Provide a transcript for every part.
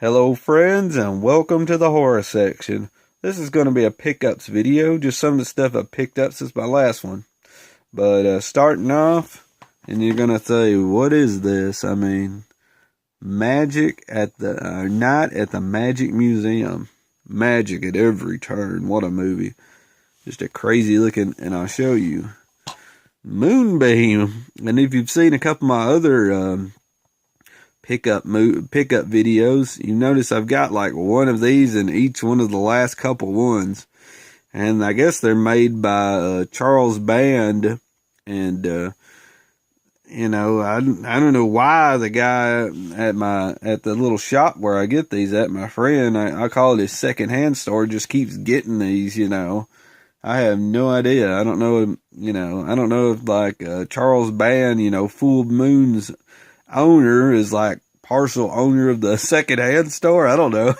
Hello friends and welcome to the horror section. This is going to be a pickups video, just some of the stuff I picked up since my last one. But starting off, and you're going to say, what is this? I mean, magic at the night at the Magic Museum. Magic at every turn. What a movie. Just a crazy looking, and I'll show you. Moonbeam. And if you've seen a couple of my other pickup videos, you notice I've got like one of these in each one of the last couple ones, and I guess they're made by Charles Band. And I don't know why the guy at the little shop where I get these at, my friend, I call it his secondhand store, just keeps getting these. I have no idea. I don't know. I don't know if like Charles Band, Full Moon's owner is like partial owner of the secondhand store. I don't know.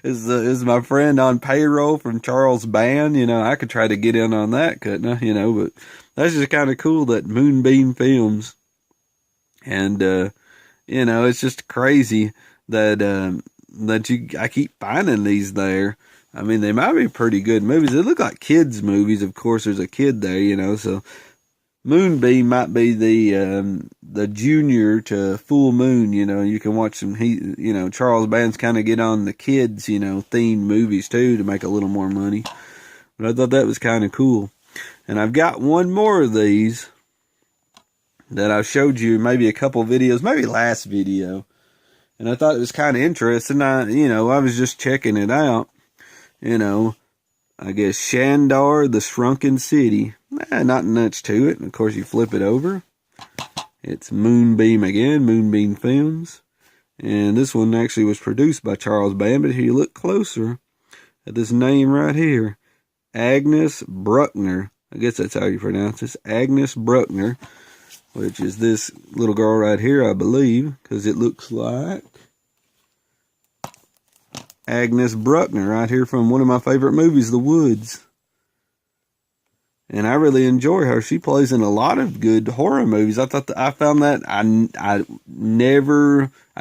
is my friend on payroll from Charles Band? I could try to get in on that, couldn't I? But that's just kind of cool that Moonbeam Films. And it's just crazy that I keep finding these there. I mean, they might be pretty good movies. They look like kids' movies. Of course, there's a kid there, so Moonbeam might be the junior to Full Moon. You can watch some. Charles Band's kind of get on the kids, themed movies too to make a little more money. But I thought that was kind of cool. And I've got one more of these that I showed you maybe a couple videos, maybe last video, and I thought it was kind of interesting. I was just checking it out. I guess Shandar, the Shrunken City. Not much to it. And of course, you flip it over. It's Moonbeam again, Moonbeam Films. And this one actually was produced by Charles Band. But if you look closer at this name right here, Agnes Bruckner. I guess that's how you pronounce this. Agnes Bruckner, which is this little girl right here, I believe, because it looks like Agnes Bruckner right here from one of my favorite movies, The Woods. And I really enjoy her. She plays in a lot of good horror movies. I found that I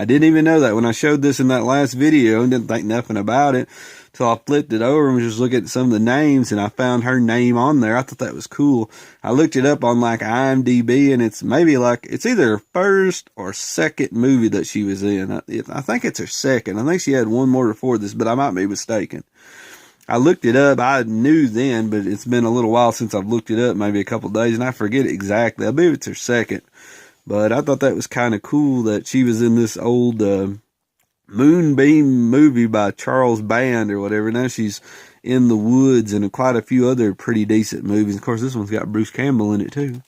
didn't even know that when I showed this in that last video and didn't think nothing about it. So I flipped it over and was just looking at some of the names, and I found her name on there. I thought that was cool. I looked it up on like IMDb, and it's either her first or second movie that she was in. I think it's her second. I think she had one more before this, but I might be mistaken. I looked it up. I knew then, but it's been a little while since I've looked it up, maybe a couple of days, and I forget exactly. I believe it's her second. But I thought that was kind of cool that she was in this old Moonbeam movie by Charles Band or whatever. Now she's in The Woods and quite a few other pretty decent movies. Of course, this one's got Bruce Campbell in it too.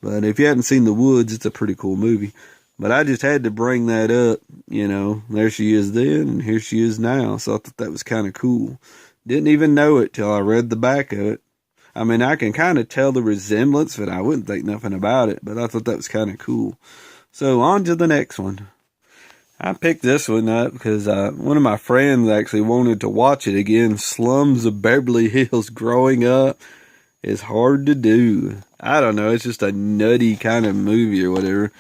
But if you haven't seen The Woods, it's a pretty cool movie. But I just had to bring that up. There she is then, and here she is now. So I thought that was kind of cool. Didn't even know it till I read the back of it. I mean, I can kind of tell the resemblance, but I wouldn't think nothing about it. But I thought that was kind of cool. So on to the next one. I picked this one up because one of my friends actually wanted to watch it again. Slums of Beverly Hills Growing Up is hard to do. I don't know. It's just a nutty kind of movie or whatever.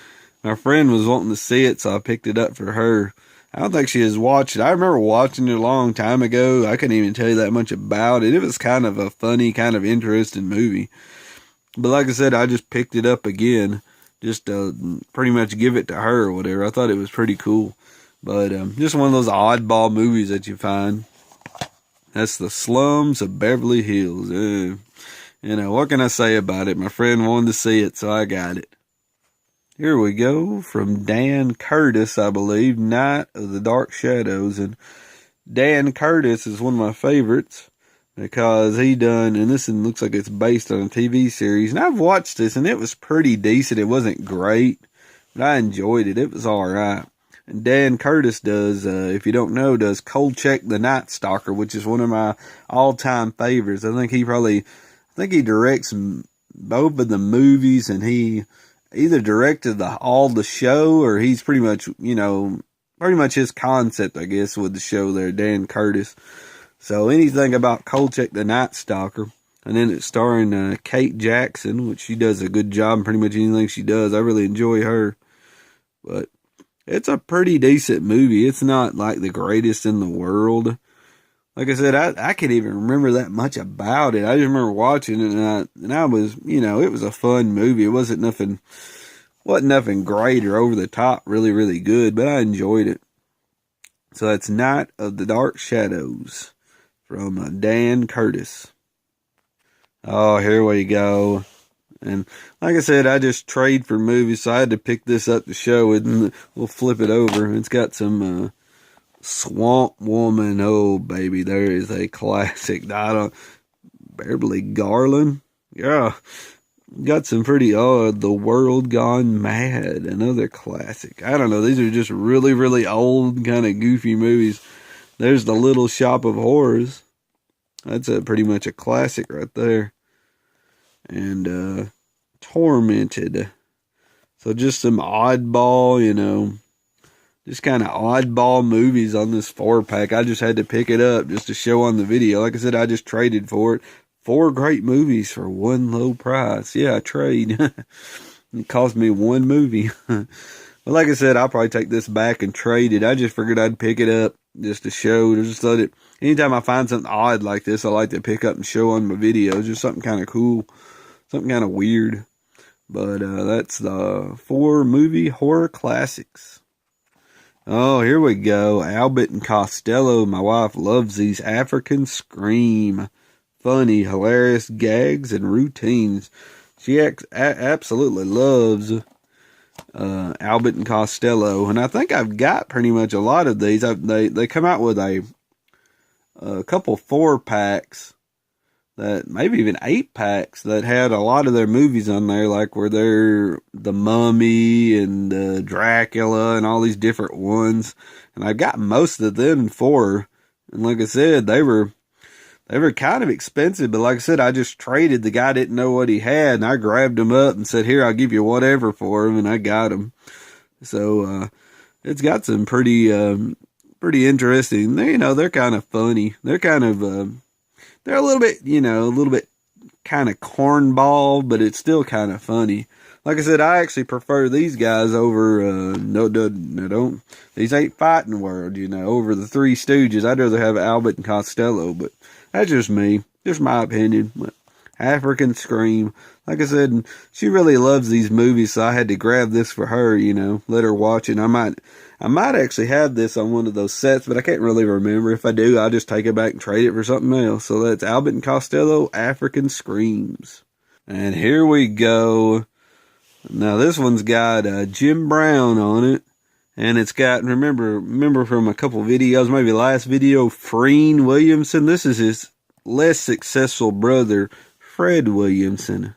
My friend was wanting to see it, so I picked it up for her. I don't think she has watched it. I remember watching it a long time ago. I couldn't even tell you that much about it. It was kind of a funny, kind of interesting movie. But like I said, I just picked it up again. Just to pretty much give it to her or whatever. I thought it was pretty cool. But just one of those oddball movies that you find. That's the Slums of Beverly Hills. What can I say about it? My friend wanted to see it, so I got it. Here we go, from Dan Curtis, I believe, Night of the Dark Shadows. And Dan Curtis is one of my favorites because and this one looks like it's based on a TV series. And I've watched this, and it was pretty decent. It wasn't great, but I enjoyed it. It was all right. And Dan Curtis does, if you don't know, does Kolchak the Night Stalker, which is one of my all-time favorites. I think he directs both of the movies, and he either directed all the show, or he's pretty much his concept, I guess, with the show there, Dan Curtis. So anything about Kolchak the Night Stalker. And then it's starring Kate Jackson, which she does a good job in pretty much anything she does. I really enjoy her. But it's a pretty decent movie. It's not like the greatest in the world. Like I said, I can't even remember that much about it. I just remember watching it, and I was, it was a fun movie. It wasn't nothing great or over the top, really, really good, but I enjoyed it. So that's Night of the Dark Shadows from Dan Curtis. Oh, here we go. And like I said, I just trade for movies, so I had to pick this up to show it, and we'll flip it over. It's got some Swamp Woman. Oh, baby, there is a classic. Beverly Garland. Yeah. Got some pretty, The World Gone Mad, another classic. I don't know, these are just really, really old, kind of goofy movies. There's The Little Shop of Horrors. That's pretty much a classic right there. And Tormented. So just some oddball, just kind of oddball movies on this 4-pack. I just had to pick it up just to show on the video. Like I said, I just traded for it. 4 great movies for one low price. Yeah, I trade. It cost me one movie. But like I said, I'll probably take this back and trade it. I just figured I'd pick it up just to show. Just thought it. Anytime I find something odd like this, I like to pick up and show on my videos. Just something kind of cool, something kind of weird. But that's the 4 movie horror classics. Oh, here we go. Abbott and Costello. My wife loves these. African Scream. Funny, hilarious gags and routines. She absolutely loves Abbott and Costello, and I think I've got pretty much a lot of these. They come out with a couple 4-packs, that maybe even 8-packs that had a lot of their movies on there, like where they're The Mummy and Dracula and all these different ones. And I got most of them 4, and like I said, they were kind of expensive, but like I said, I just traded. The guy didn't know what he had, and I grabbed him up and said, here, I'll give you whatever for him, and I got him. So, it's got some pretty interesting, they're kind of funny. They're kind of, they're a little bit kind of cornball, but it's still kind of funny. Like I said, I actually prefer these guys over, don't, these ain't Fighting World, over the Three Stooges. I'd rather have Abbott and Costello, but that's just me, just my opinion. But African Scream, like I said, she really loves these movies, so I had to grab this for her, let her watch it. I might actually have this on one of those sets, but I can't really remember. If I do, I'll just take it back and trade it for something else. So that's Abbott and Costello, African Screams. And here we go. Now this one's got Jim Brown on it. And it's got, remember from a couple videos, maybe last video, Freen Williamson. This is his less successful brother, Fred Williamson.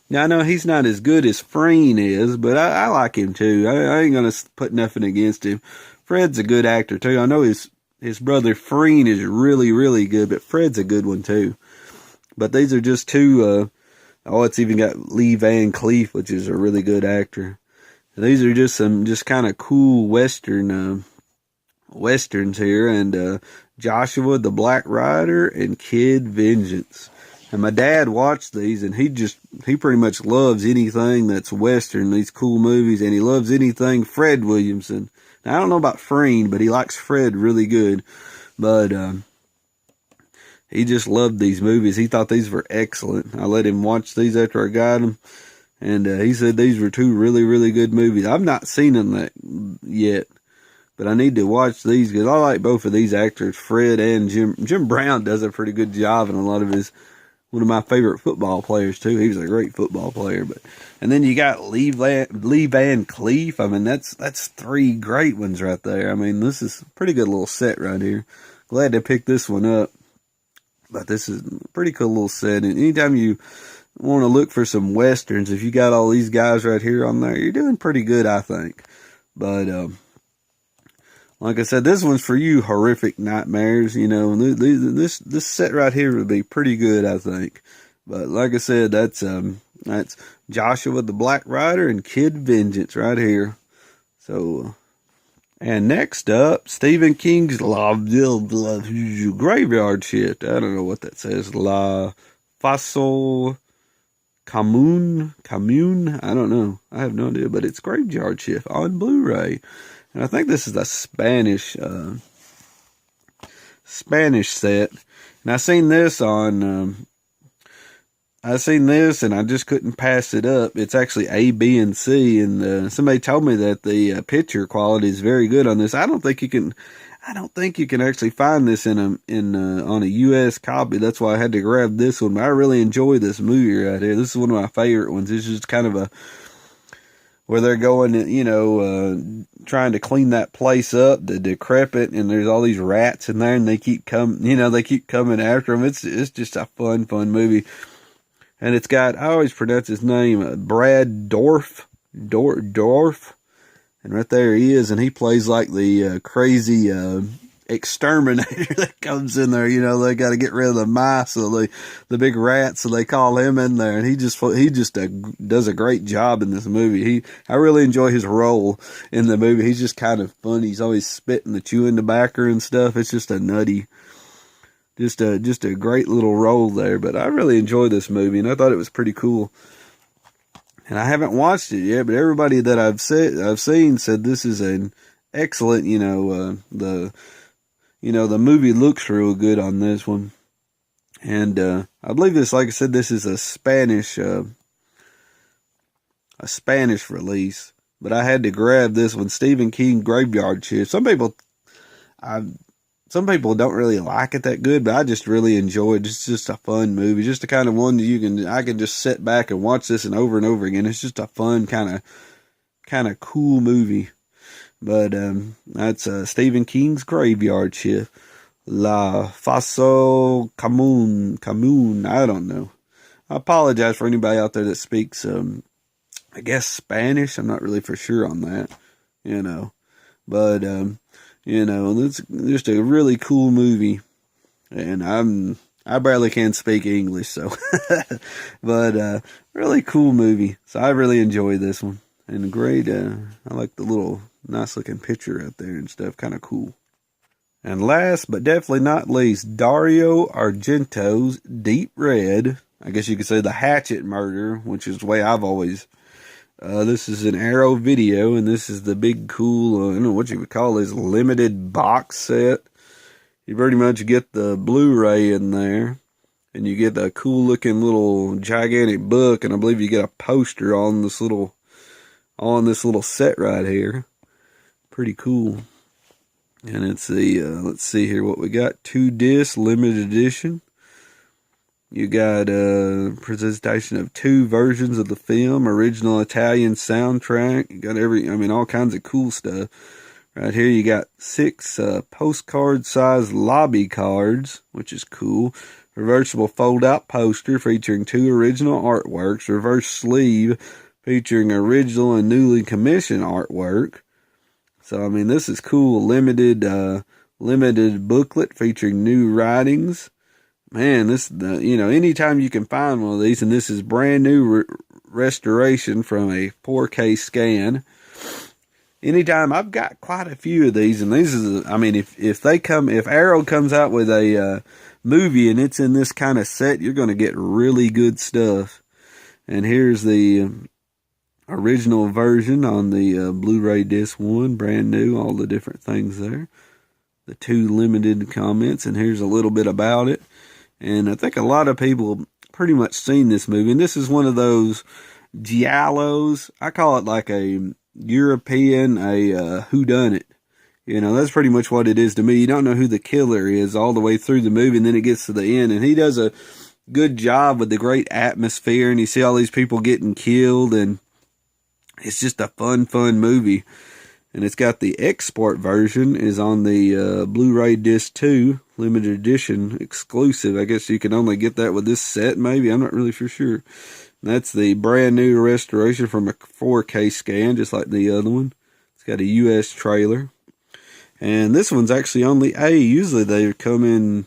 Now, I know he's not as good as Freen is, but I like him too. I ain't going to put nothing against him. Fred's a good actor too. I know his brother Freen is really, really good, but Fred's a good one too. But these are just 2, it's even got Lee Van Cleef, which is a really good actor. These are just some kind of cool westerns here, and Joshua the Black Rider and Kid Vengeance. And my dad watched these, and he pretty much loves anything that's western, these cool movies, and he loves anything Fred Williamson. Now, I don't know about Freen, but he likes Fred really good. But he just loved these movies. He thought these were excellent. I let him watch these after I got them. And he said these were 2 really, really good movies. I've not seen them yet, but I need to watch these because I like both of these actors, Fred and Jim. Jim Brown does a pretty good job in a lot of one of my favorite football players too. He was a great football player. And then you got Lee Van Cleef. I mean, that's 3 great ones right there. I mean, this is a pretty good little set right here. Glad to pick this one up. But this is a pretty cool little set. And anytime you want to look for some westerns, if you got all these guys right here on there, you're doing pretty good, I think. But like I said, this one's for you horrific nightmares, this set right here would be pretty good, I think. But like I said, that's Joshua the Black Rider and Kid Vengeance right here. So, and next up, Stephen King's Graveyard Shift. I don't know what that says. La Fossil Commune, I don't know. I have no idea, but it's Graveyard Shift on Blu-ray. And I think this is a Spanish set. And I seen this and I just couldn't pass it up. It's actually A, B, and C, and somebody told me that the picture quality is very good on this. I don't think you can actually find this on a US copy. That's why I had to grab this one. But I really enjoy this movie right here. This is one of my favorite ones. It's just kind of where they're going, trying to clean that place up, the decrepit, and there's all these rats in there, and they keep coming after them. It's just a fun movie. And it's got, I always pronounce his name, Brad Dorf. And right there he is, and he plays like the crazy exterminator that comes in there. They got to get rid of the mice, or the big rats, so they call him in there. And he just does a great job in this movie. I really enjoy his role in the movie. He's just kind of funny. He's always spitting the chewing tobacco and stuff. It's just a nutty. Just a great little role there, but I really enjoyed this movie, and I thought it was pretty cool. And I haven't watched it yet, but everybody that I've seen said this is an excellent. The movie looks real good on this one, and I believe this, like I said, this is a Spanish release. But I had to grab this one, Stephen King Graveyard Shift. Some people don't really like it that good, but I just really enjoy it. It's just a fun movie, just the kind of one that I can just sit back and watch this and over again. It's just a fun kind of cool movie. But that's Stephen King's Graveyard Shift. La Faso Común. I don't know. I apologize for anybody out there that speaks, I guess, Spanish. I'm not really for sure on that, But it's just a really cool movie, and I barely can speak English, so, but really cool movie. So I really enjoy this one, and great. I like the little nice looking picture out there and stuff, kind of cool. And last but definitely not least, Dario Argento's Deep Red. I guess you could say the Hatchet Murder, which is the way I've always. This is an Arrow Video, and this is the big cool, I don't know what you would call this, limited box set. You pretty much get the Blu-ray in there, and you get a cool looking little gigantic book, and I believe you get a poster on this little set right here. Pretty cool. And it's let's see here what we got. 2-disc limited edition. You got a presentation of 2 versions of the film, original Italian soundtrack. You got all kinds of cool stuff. Right here you got 6 postcard-sized lobby cards, which is cool. Reversible fold-out poster featuring 2 original artworks. Reverse sleeve featuring original and newly commissioned artwork. So, this is cool. Limited booklet featuring new writings. Man, anytime you can find one of these, and this is brand new restoration from a 4K scan. Anytime, I've got quite a few of these, and these is, if Arrow comes out with a movie and it's in this kind of set, you're going to get really good stuff. And here's the original version on the Blu-ray disc 1, brand new, all the different things there. The 2 limited comments, and here's a little bit about it. And I think a lot of people pretty much seen this movie. And this is one of those giallos. I call it like a European, whodunit. That's pretty much what it is to me. You don't know who the killer is all the way through the movie, and then it gets to the end. And he does a good job with the great atmosphere. And you see all these people getting killed. And it's just a fun movie. And it's got the export version is on the Blu-ray disc 2, limited edition, exclusive. I guess you can only get that with this set, maybe. I'm not really for sure. And that's the brand new restoration from a 4K scan, just like the other one. It's got a US trailer. And this one's actually only A. Usually they come in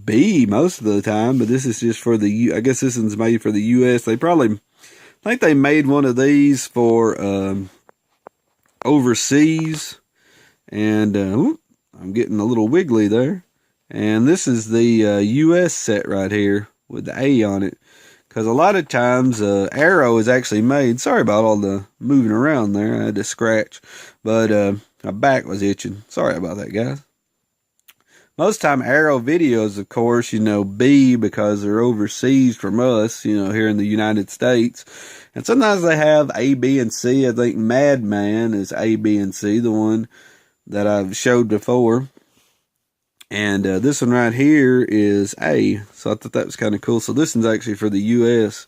B most of the time, but this is just for the I guess this one's made for the US. I think they made one of these for overseas, and I'm getting a little wiggly there. And this is the US set right here with the A on it, because a lot of times Arrow is actually made, sorry about all the moving around there, I had to scratch, but a My back was itching. Sorry about that, guys. Most time Arrow videos, of course, B because they're overseas from us, here in the United States. And sometimes they have A, B, and C. I think Madman is A, B, and C, the one that I've showed before. And this one right here is A. So I thought that was kind of cool. So this one's actually for the U.S.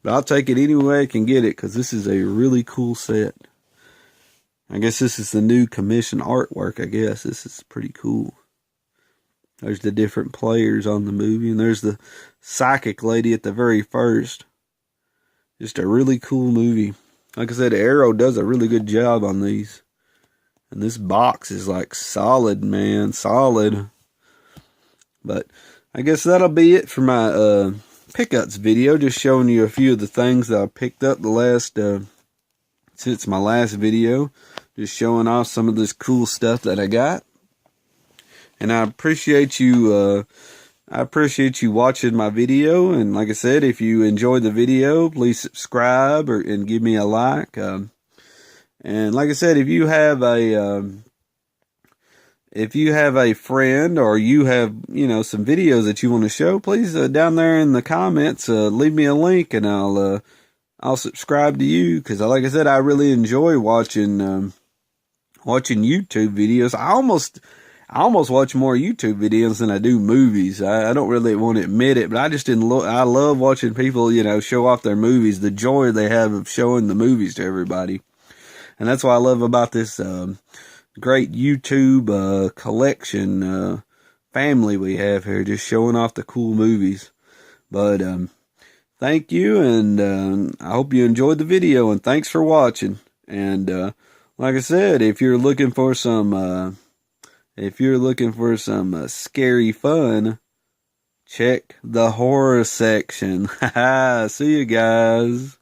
But I'll take it any way I can get it because this is a really cool set. I guess this is the new commission artwork, I guess. This is pretty cool. There's the different players on the movie. And there's the psychic lady at the very first. Just a really cool movie. Like I said, Arrow does a really good job on these. And this box is like solid, man. Solid. But I guess that'll be it for my pickups video. Just showing you a few of the things that I picked up the last since my last video. Just showing off some of this cool stuff that I got. And I appreciate you watching my video. And like I said, if you enjoyed the video, please subscribe and give me a like. And like I said, if you have a friend or you have some videos that you want to show, please down there in the comments leave me a link and I'll subscribe to you, because like I said, I really enjoy watching YouTube videos. I almost watch more YouTube videos than I do movies. I don't really want to admit it, but I love watching people, show off their movies, the joy they have of showing the movies to everybody. And that's what I love about this great YouTube collection family we have here, just showing off the cool movies. But thank you, and I hope you enjoyed the video, and thanks for watching. And like I said, if you're looking for some scary fun, check the horror section. See you guys.